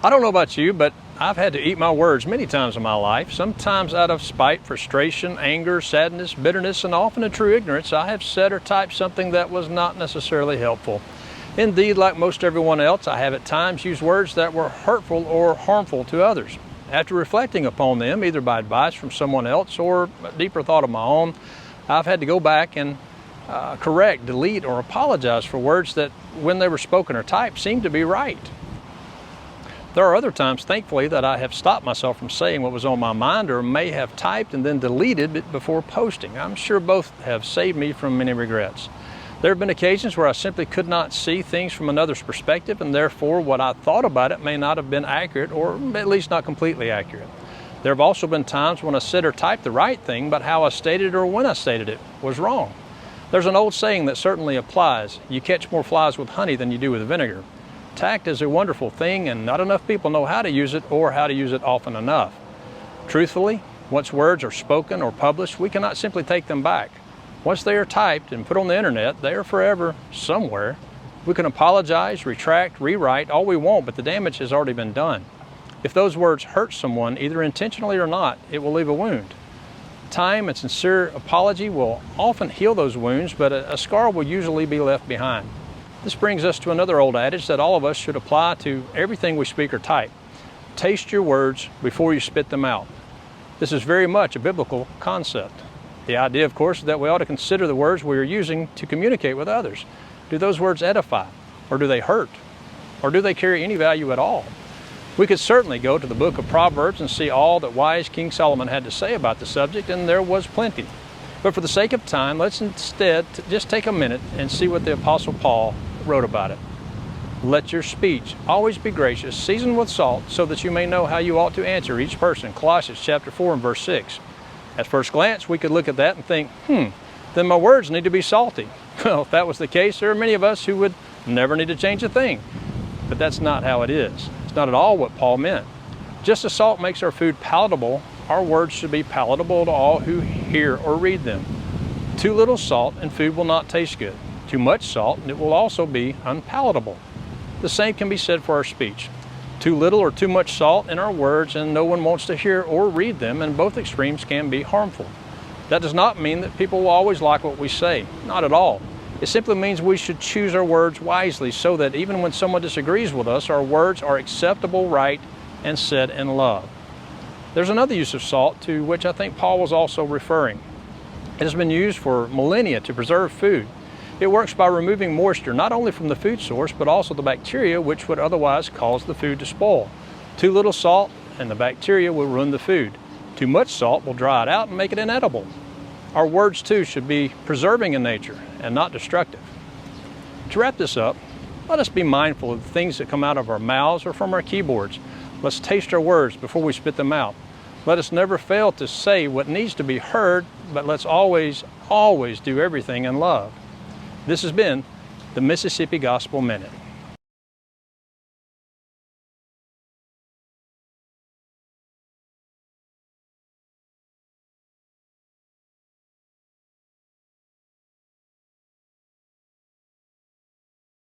I don't know about you, but I've had to eat my words many times in my life, sometimes out of spite, frustration, anger, sadness, bitterness, and often in true ignorance. I have said or typed something that was not necessarily helpful. Indeed, like most everyone else, I have at times used words that were hurtful or harmful to others. After reflecting upon them, either by advice from someone else or a deeper thought of my own, I've had to go back and correct, delete, or apologize for words that, when they were spoken or typed, seemed to be right. There are other times, thankfully, that I have stopped myself from saying what was on my mind or may have typed and then deleted it before posting. I'm sure both have saved me from many regrets. There have been occasions where I simply could not see things from another's perspective, and therefore what I thought about it may not have been accurate, or at least not completely accurate. There have also been times when I said or typed the right thing, but how I stated it or when I stated it was wrong. There's an old saying that certainly applies: you catch more flies with honey than you do with vinegar. Tact is a wonderful thing, and not enough people know how to use it or how to use it often enough. Truthfully, once words are spoken or published, we cannot simply take them back. Once they are typed and put on the internet, they are forever somewhere. We can apologize, retract, rewrite all we want, but the damage has already been done. If those words hurt someone, either intentionally or not, it will leave a wound. Time and sincere apology will often heal those wounds, but a scar will usually be left behind. This brings us to another old adage that all of us should apply to everything we speak or type. Taste your words before you spit them out. This is very much a biblical concept. The idea, of course, is that we ought to consider the words we are using to communicate with others. Do those words edify? Or do they hurt? Or do they carry any value at all? We could certainly go to the book of Proverbs and see all that wise King Solomon had to say about the subject, and there was plenty. But for the sake of time, let's instead just take a minute and see what the Apostle Paul wrote about it. Let your speech always be gracious, seasoned with salt, so that you may know how you ought to answer each person. Colossians chapter 4 and verse 6. At first glance, we could look at that and think, then my words need to be salty. Well, if that was the case, there are many of us who would never need to change a thing. But that's not how it is. It's not at all what Paul meant. Just as salt makes our food palatable, our words should be palatable to all who hear or read them. Too little salt and food will not taste good. Too much salt and it will also be unpalatable. The same can be said for our speech. Too little or too much salt in our words and no one wants to hear or read them, and both extremes can be harmful. That does not mean that people will always like what we say. Not at all. It simply means we should choose our words wisely so that even when someone disagrees with us, our words are acceptable, right, and said in love. There's another use of salt to which I think Paul was also referring. It has been used for millennia to preserve food. It works by removing moisture not only from the food source, but also the bacteria which would otherwise cause the food to spoil. Too little salt and the bacteria will ruin the food. Too much salt will dry it out and make it inedible. Our words too should be preserving in nature and not destructive. To wrap this up, let us be mindful of the things that come out of our mouths or from our keyboards. Let's taste our words before we spit them out. Let us never fail to say what needs to be heard, but let's always do everything in love. This has been the Mississippi Gospel Minute.